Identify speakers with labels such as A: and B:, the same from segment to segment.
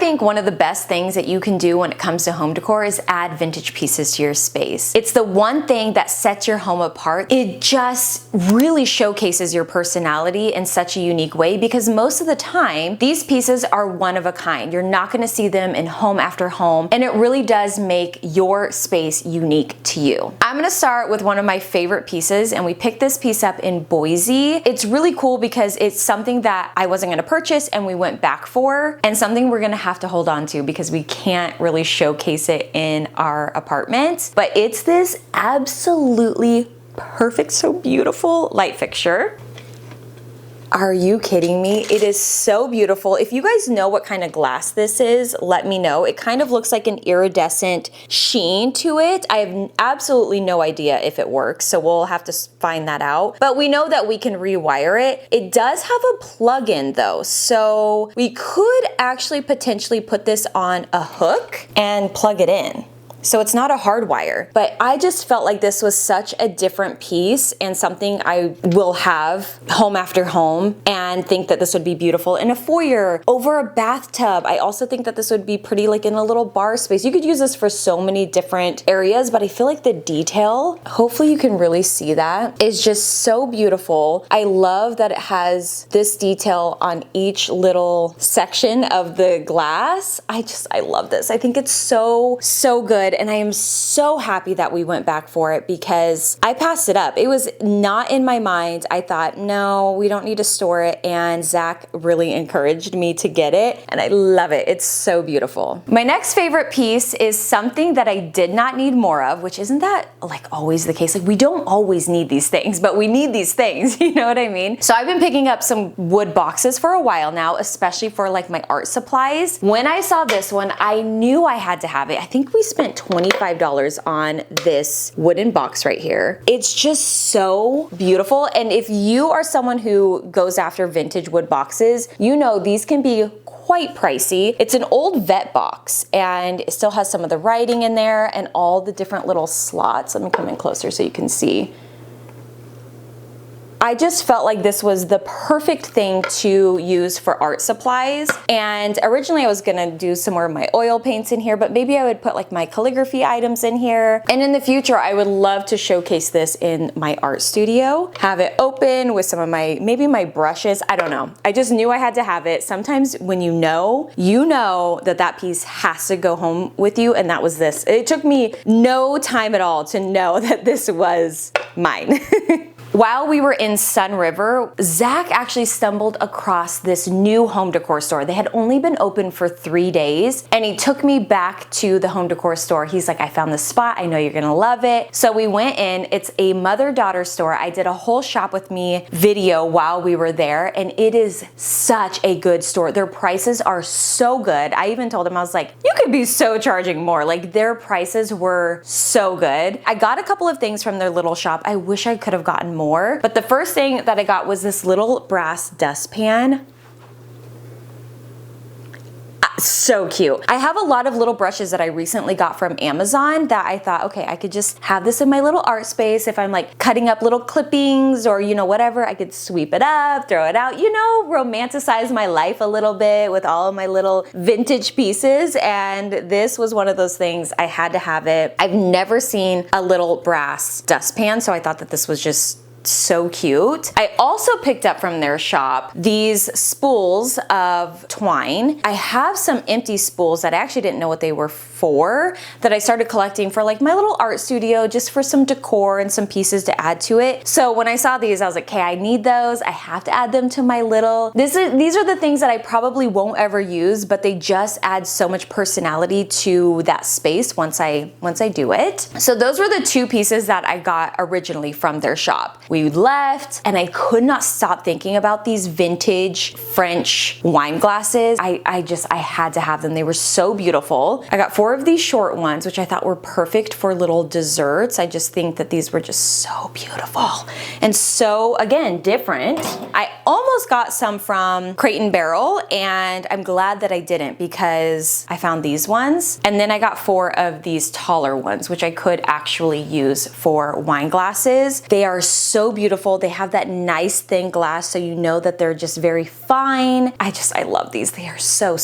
A: think one of the best things that you can do when it comes to home decor is add vintage pieces to your space. It's the one thing that sets your home apart. It just really showcases your personality in such a unique way, because most of the time, these pieces are one of a kind. You're not gonna see them in home after home, and it really does make your space unique to you. I'm gonna start with one of my favorite pieces, and we picked this piece up in Boise. It's really cool because it's something that I wasn't gonna purchase and we went back for, and something we're gonna have to hold on to because we can't really showcase it in our apartment. But it's this absolutely perfect, so beautiful light fixture. Are you kidding me? It is so beautiful. If you guys know what kind of glass this is, let me know. It kind of looks like an iridescent sheen to it. I have absolutely no idea if it works, so we'll have to find that out. But we know that we can rewire it. It does have a plug-in though, so we could actually potentially put this on a hook and plug it in. So it's not a hard wire, but I just felt like this was such a different piece and something I will have home after home, and think that this would be beautiful in a foyer, over a bathtub. I also think that this would be pretty like in a little bar space. You could use this for so many different areas, but I feel like the detail, hopefully you can really see that, is just so beautiful. I love that it has this detail on each little section of the glass. I love this. I think it's so good. And I am so happy that we went back for it because I passed it up. It was not in my mind. I thought, no, we don't need to store it. And Zach really encouraged me to get it. And I love it. It's so beautiful. My next favorite piece is something that I did not need more of, which isn't that like always the case. Like we don't always need these things, but we need these things. You know what I mean? So I've been picking up some wood boxes for a while now, especially for like my art supplies. When I saw this one, I knew I had to have it. I think we spent $25 on this wooden box right here. It's just so beautiful. And if you are someone who goes after vintage wood boxes, you know these can be quite pricey. It's an old vet box and it still has some of the writing in there and all the different little slots. Let me come in closer so you can see. I just felt like this was the perfect thing to use for art supplies. And originally I was gonna do some more of my oil paints in here, but maybe I would put like my calligraphy items in here. And in the future, I would love to showcase this in my art studio. Have it open with some of maybe my brushes. I don't know. I just knew I had to have it. Sometimes when you know that piece has to go home with you, and that was this. It took me no time at all to know that this was mine. While we were in Sun River, Zach actually stumbled across this new home decor store. They had only been open for 3 days, and he took me back to the home decor store. He's like, I found this spot. I know you're gonna love it. So we went in. It's a mother-daughter store. I did a whole shop with me video while we were there, and it is such a good store. Their prices are so good. I even told him, I was like, you could be so charging more. Like their prices were so good. I got a couple of things from their little shop. I wish I could have gotten more. But the first thing that I got was this little brass dustpan. So cute. I have a lot of little brushes that I recently got from Amazon that I thought, okay, I could just have this in my little art space. If I'm like cutting up little clippings or, you know, whatever, I could sweep it up, throw it out, you know, romanticize my life a little bit with all of my little vintage pieces. And this was one of those things. I had to have it. I've never seen a little brass dustpan, so I thought that this was just so cute. I also picked up from their shop these spools of twine. I have some empty spools that I actually didn't know what they were for, that I started collecting for like my little art studio, just for some decor and some pieces to add to it. So when I saw these, I was like, okay, I need those. I have to add them to my little, these are the things that I probably won't ever use, but they just add so much personality to that space once I do it. So those were the two pieces that I got originally from their shop. We left and I could not stop thinking about these vintage French wine glasses. I had to have them. They were so beautiful. I got 4 of these short ones, which I thought were perfect for little desserts. I just think that these were just so beautiful and so, again, different. I almost got some from Crate and Barrel, and I'm glad that I didn't because I found these ones. And then I got 4 of these taller ones, which I could actually use for wine glasses. They are so so beautiful. They have that nice thin glass, so you know that they're just very fine. I love these. They are so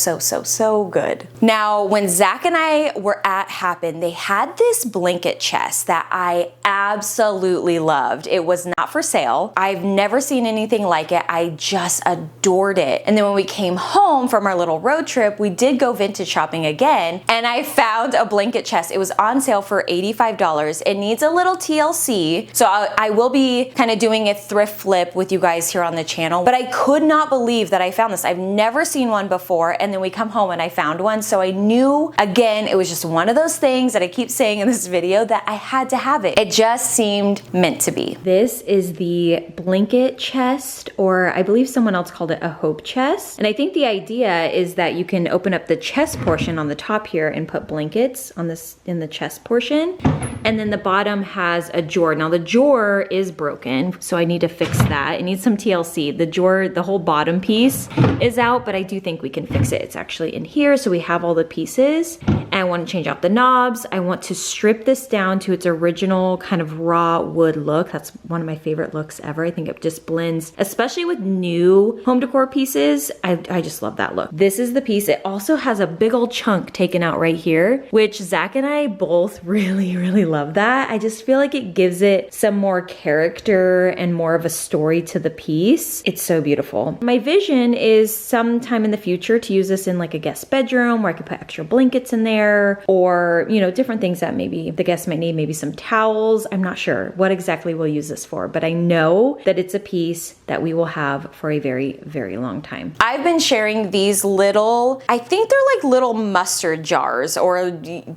A: good. Now, when Zach and I were at Happen, they had this blanket chest that I absolutely loved. It was not for sale. I've never seen anything like it. I just adored it. And then when we came home from our little road trip, we did go vintage shopping again, and I found a blanket chest. It was on sale for $85. It needs a little TLC, so I will be kind of doing a thrift flip with you guys here on the channel, but I could not believe that I found this. I've never seen one before, and then we come home and I found one, so I knew, again, it was just one of those things that I keep saying in this video that I had to have it. It just seemed meant to be. This is the blanket chest, or I believe someone else called it a hope chest, and I think the idea is that you can open up the chest portion on the top here and put blankets on this in the chest portion, and then the bottom has a drawer. Now the drawer is broken, so I need to fix that. It needs some TLC. The drawer, the whole bottom piece is out, but I do think we can fix it. It's actually in here, so we have all the pieces. And I want to change out the knobs. I want to strip this down to its original kind of raw wood look. That's one of my favorite looks ever. I think it just blends, especially with new home decor pieces. I just love that look. This is the piece. It also has a big old chunk taken out right here, which Zach and I both really love that. I just feel like it gives it some more character and more of a story to the piece. It's so beautiful. My vision is sometime in the future to use this in like a guest bedroom where I could put extra blankets in there, or, you know, different things that maybe the guests might need, maybe some towels. I'm not sure what exactly we'll use this for, but I know that it's a piece that we will have for a very long time. I've been sharing these little, I think they're like little mustard jars, or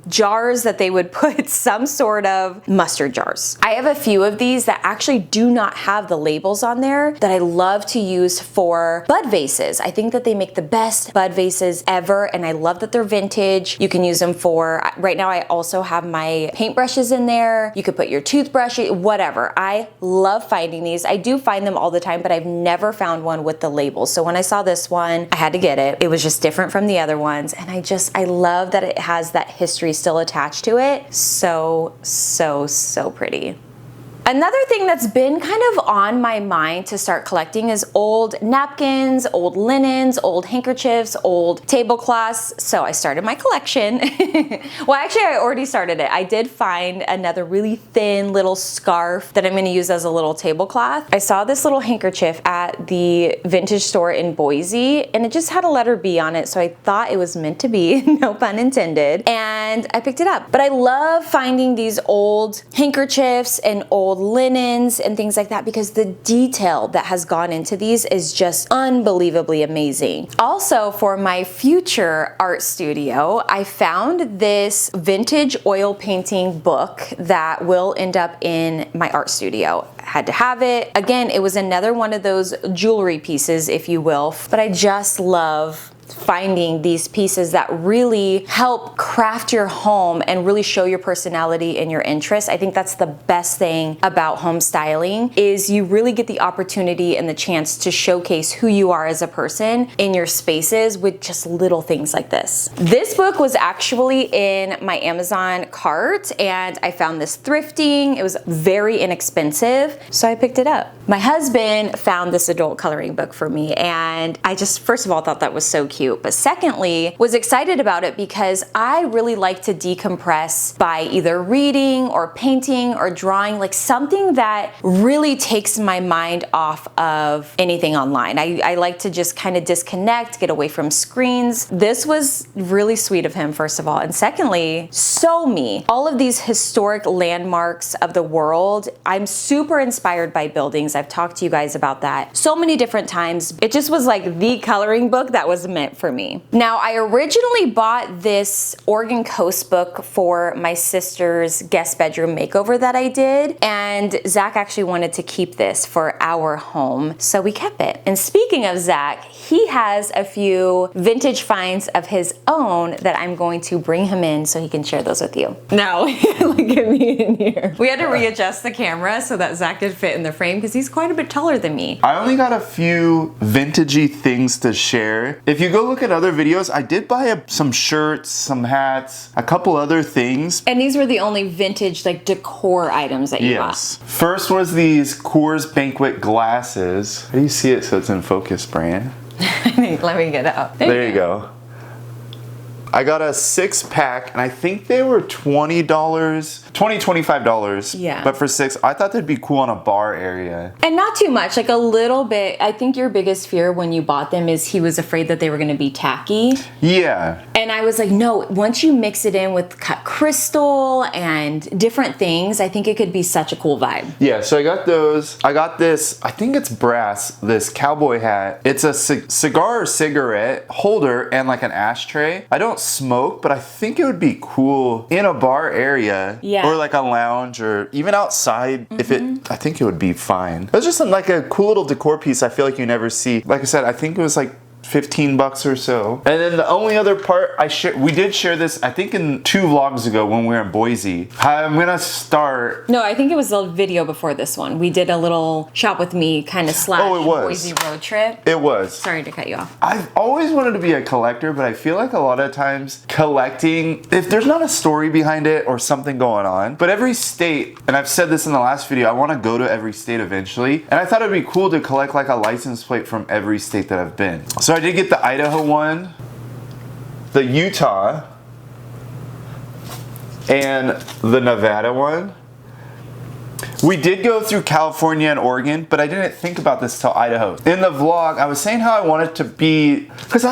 A: jars that they would put some sort of mustard jars. I have a few of these that actually do not have the labels on there that I love to use for bud vases. I think that they make the best bud vases ever, and I love that they're vintage. You can use them for, right now I also have my paintbrushes in there. You could put your toothbrush, whatever. I love finding these. I do find them all the time, but I've never found one with the labels. So when I saw this one, I had to get it. It was just different from the other ones, and I love that it has that history still attached to it. So pretty. Another thing that's been kind of on my mind to start collecting is old napkins, old linens, old handkerchiefs, old tablecloths. So I started my collection. Well, actually, I already started it. I did find another really thin little scarf that I'm going to use as a little tablecloth. I saw this little handkerchief at the vintage store in Boise, and it just had a letter B on it, so I thought it was meant to be, no pun intended, and I picked it up. But I love finding these old handkerchiefs and old linens and things like that, because the detail that has gone into these is just unbelievably amazing. Also, for my future art studio, I found this vintage oil painting book that will end up in my art studio. I had to have it. Again, it was another one of those jewelry pieces, if you will, but I just love finding these pieces that really help craft your home and really show your personality and your interests. I think that's the best thing about home styling, is you really get the opportunity and the chance to showcase who you are as a person in your spaces with just little things like this. This book was actually in my Amazon cart, and I found this thrifting. It was very inexpensive, so I picked it up. My husband found this adult coloring book for me, and I just, first of all, thought that was so cute. But secondly, was excited about it because I really like to decompress by either reading or painting or drawing, like something that really takes my mind off of anything online. I like to just kind of disconnect, get away from screens. This was really sweet of him, first of all. And secondly, so me. All of these historic landmarks of the world, I'm super inspired by buildings. I've talked to you guys about that so many different times. It just was like the coloring book that was meant for me. Now, I originally bought this Oregon Coast book for my sister's guest bedroom makeover that I did, and Zach actually wanted to keep this for our home, so we kept it. And speaking of Zach, he has a few vintage finds of his own that I'm going to bring him in so he can share those with you. Now, look at me in here. We had to readjust the camera so that Zach could fit in the frame because he's quite a bit taller than me.
B: I only got a few vintagey things to share. If you go go look at other videos. I did buy some shirts, some hats, a couple other things.
A: And these were the only vintage like decor items that you bought.
B: First was these Coors Banquet glasses. How do you see it so it's in focus, Brand?
A: Let me get out.
B: There you go. I got a 6-pack, and I think they were $20, $25.
A: Yeah.
B: But for 6, I thought they'd be cool on a bar area.
A: And not too much, like a little bit. I think your biggest fear when you bought them is he was afraid that they were gonna be tacky.
B: Yeah.
A: And I was like, no, once you mix it in with cut crystal and different things, I think it could be such a cool vibe.
B: Yeah, so I got those. I got this, I think it's brass, this cowboy hat. It's a cigar or cigarette holder and like an ashtray. I don't smoke, but I think it would be cool in a bar area, or like a lounge, or even outside. If it, I think it would be fine. It's just like a cool little decor piece I feel like you never see. Like I said, I think it was like $15 or so. And then the only other part we did share this, I think in 2 vlogs ago when we were in Boise. I'm gonna start.
A: No, I think it was a video before this one. We did a little shop with me kind of slash Boise road trip.
B: It was.
A: Sorry to cut you off.
B: I've always wanted to be a collector, but I feel like a lot of times collecting, if there's not a story behind it or something going on, but every state, and I've said this in the last video, I want to go to every state eventually, and I thought it'd be cool to collect like a license plate from every state that I've been. So I did get the Idaho one, the Utah, and the Nevada one. We did go through California and Oregon, but I didn't think about this till Idaho. In the vlog, I was saying how I wanted to be, because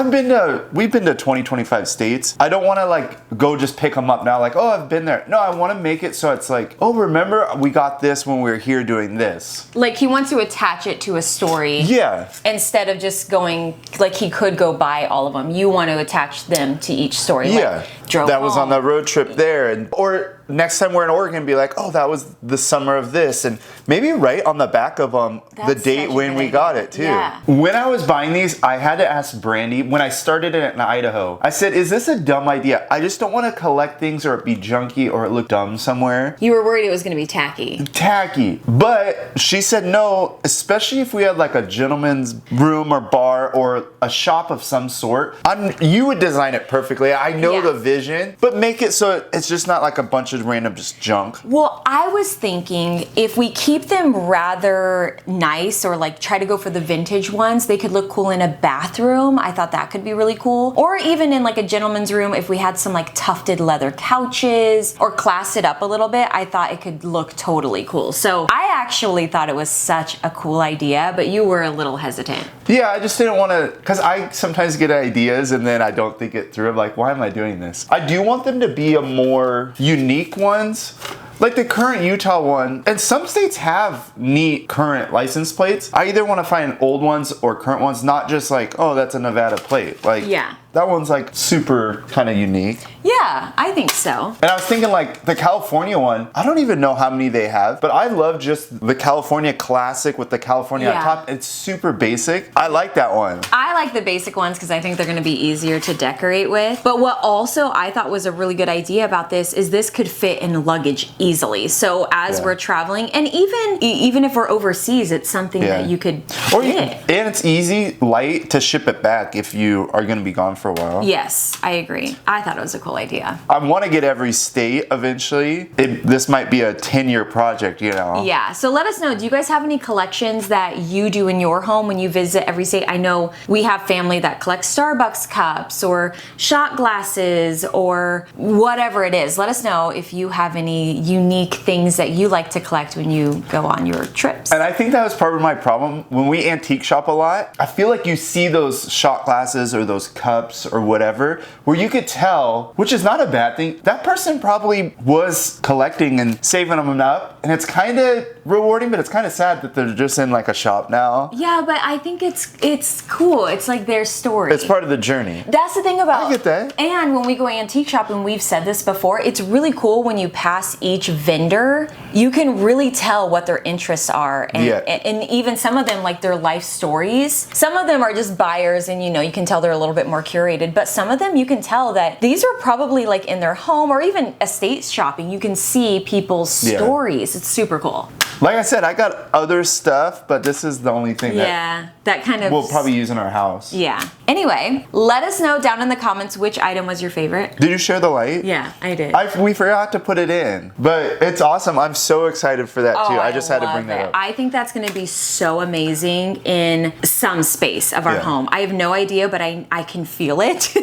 B: we've been to 20, 25 states. I don't want to like go just pick them up now, like, oh, I've been there. No, I want to make it so it's like, oh, remember we got this when we were here doing this.
A: Like he wants to attach it to a story.
B: Yeah.
A: Instead of just going, like he could go buy all of them. You want to attach them to each story.
B: Yeah.
A: Like,
B: that was on the road trip there. Or next time we're in Oregon, be like, oh, that was the summer of this. And maybe write on the back of the date when we got it too.
A: Yeah.
B: When I was buying these, I had to ask Brandy, when I started it in Idaho, I said, is this a dumb idea? I just don't want to collect things or it be junky or it look dumb somewhere.
A: You were worried it was going to be tacky.
B: Tacky. But she said no, especially if we had like a gentleman's room or bar or a shop of some sort. You would design it perfectly. I know the vision, but make it so it's just not like a bunch of random just junk.
A: Well, I was thinking if we keep them rather nice or like try to go for the vintage ones, they could look cool in a bathroom. I thought that could be really cool. Or even in like a gentleman's room, if we had some like tufted leather couches or class it up a little bit, I thought it could look totally cool. So I actually thought it was such a cool idea, but you were a little hesitant.
B: Yeah, I just didn't want to, because I sometimes get ideas and then I don't think it through. I'm like, why am I doing this? I do want them to be a more unique ones. Like the current Utah one, and some states have neat current license plates. I either want to find old ones or current ones, not just like, oh, that's a Nevada plate. Like, that one's like super kind of unique.
A: Yeah, I think so.
B: And I was thinking like the California one, I don't even know how many they have, but I love just the California classic with the California on top. It's super basic. I like that one.
A: I like the basic ones because I think they're going to be easier to decorate with. But what also I thought was a really good idea about this is this could fit in luggage easily. So as we're traveling, and even if we're overseas, it's something that you could fit.
B: And it's easy, light to ship it back if you are going to be gone for a while.
A: Yes, I agree. I thought it was a cool idea.
B: I want to get every state eventually. This might be a 10-year project, you know?
A: Yeah, so let us know. Do you guys have any collections that you do in your home when you visit every state? I know we have family that collects Starbucks cups or shot glasses or whatever it is. Let us know if you have any unique things that you like to collect when you go on your trips.
B: And I think that was part of my problem. When we antique shop a lot, I feel like you see those shot glasses or those cups or whatever, where you could tell, which is not a bad thing, that person probably was collecting and saving them up, and it's kind of rewarding, but it's kind of sad that they're just in like a shop now.
A: Yeah, but I think it's cool. It's like their story.
B: It's part of the journey.
A: That's the thing about.
B: I get that.
A: And when we go antique shopping, we've said this before, it's really cool when you pass each vendor, you can really tell what their interests are, and even some of them, like their life stories. Some of them are just buyers, and you can tell they're a little bit more curated, but some of them you can tell that these are probably like in their home or even estate shopping. You can see people's stories. It's super cool.
B: Like I said, I got other stuff, but this is the only thing
A: that kind of
B: we'll probably use in our house.
A: Yeah. Anyway, let us know down in the comments which item was your favorite.
B: Did you share the light?
A: Yeah, I did.
B: We forgot to put it in, but it's awesome. I'm so excited for that too. I just had to bring that up.
A: I think that's going to be so amazing in some space of our home. I have no idea, but I can feel it.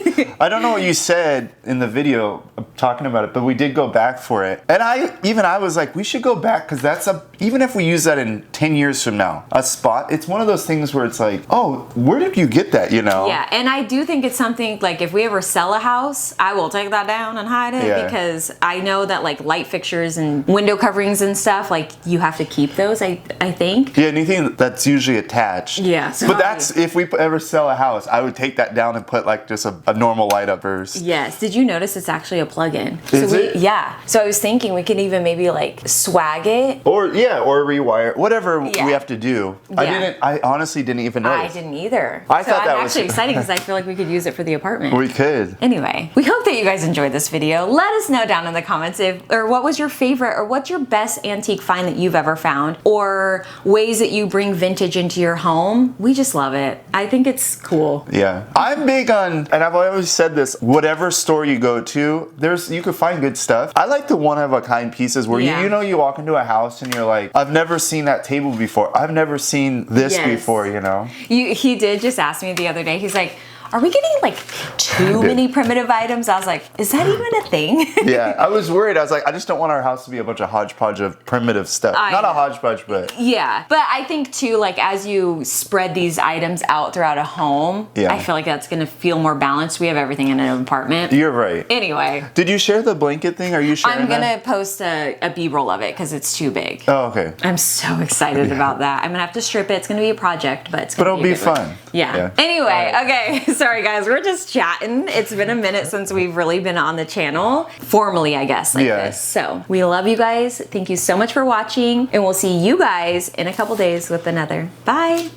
B: I don't know what you said in the video talking about it, but we did go back for it. And I was like, we should go back because even if we use that in 10 years from now, a spot, it's one of those things where it's like, oh, where did you get that, you know?
A: Yeah, and I do think it's something like if we ever sell a house, I will take that down and hide it because I know that like light fixtures and window coverings and stuff, like you have to keep those, I think.
B: Yeah, anything that's usually attached.
A: Yeah.
B: But that's, if we ever sell a house, I would take that down and put like just a normal light up first.
A: Yes. Did you notice it's actually a plug-in?
B: Is it?
A: Yeah. So I was thinking we could even maybe like swag it.
B: Or rewire, whatever we have to do.
A: Yeah.
B: I honestly didn't even notice.
A: I didn't either.
B: I thought that
A: I'm
B: was
A: actually excited because I feel like we could use it for the apartment.
B: We could.
A: Anyway, we hope that you guys enjoyed this video. Let us know down in the comments or what was your favorite or what's your best antique find that you've ever found or ways that you bring vintage into your home. We just love it. I think it's cool.
B: Yeah. I'm big on, and I've always said this, whatever store you go to, you could find good stuff. I like the one-of-a-kind pieces where you walk into a house and you're like, I've never seen that table before. I've never seen this before, you know?
A: He did just ask me the other day, he's like, are we getting like too many primitive items? I was like, is that even a thing?
B: Yeah, I was worried. I was like, I just don't want our house to be a bunch of hodgepodge of primitive stuff. Not a hodgepodge, but...
A: Yeah, but I think too, like as you spread these items out throughout a home, I feel like that's gonna feel more balanced. We have everything in an apartment.
B: You're right.
A: Anyway.
B: Did you share the blanket thing? Are you sharing
A: I'm gonna post a B-roll of it because it's too big.
B: Oh, okay.
A: I'm so excited about that. I'm gonna have to strip it. It's gonna be a project, but it's gonna
B: be fun.
A: Yeah. Anyway, okay. Sorry guys, we're just chatting. It's been a minute since we've really been on the channel. Formally, I guess, like this. So we love you guys. Thank you so much for watching. And we'll see you guys in a couple days with another. Bye.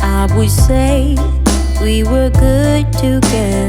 C: I would say we were good together.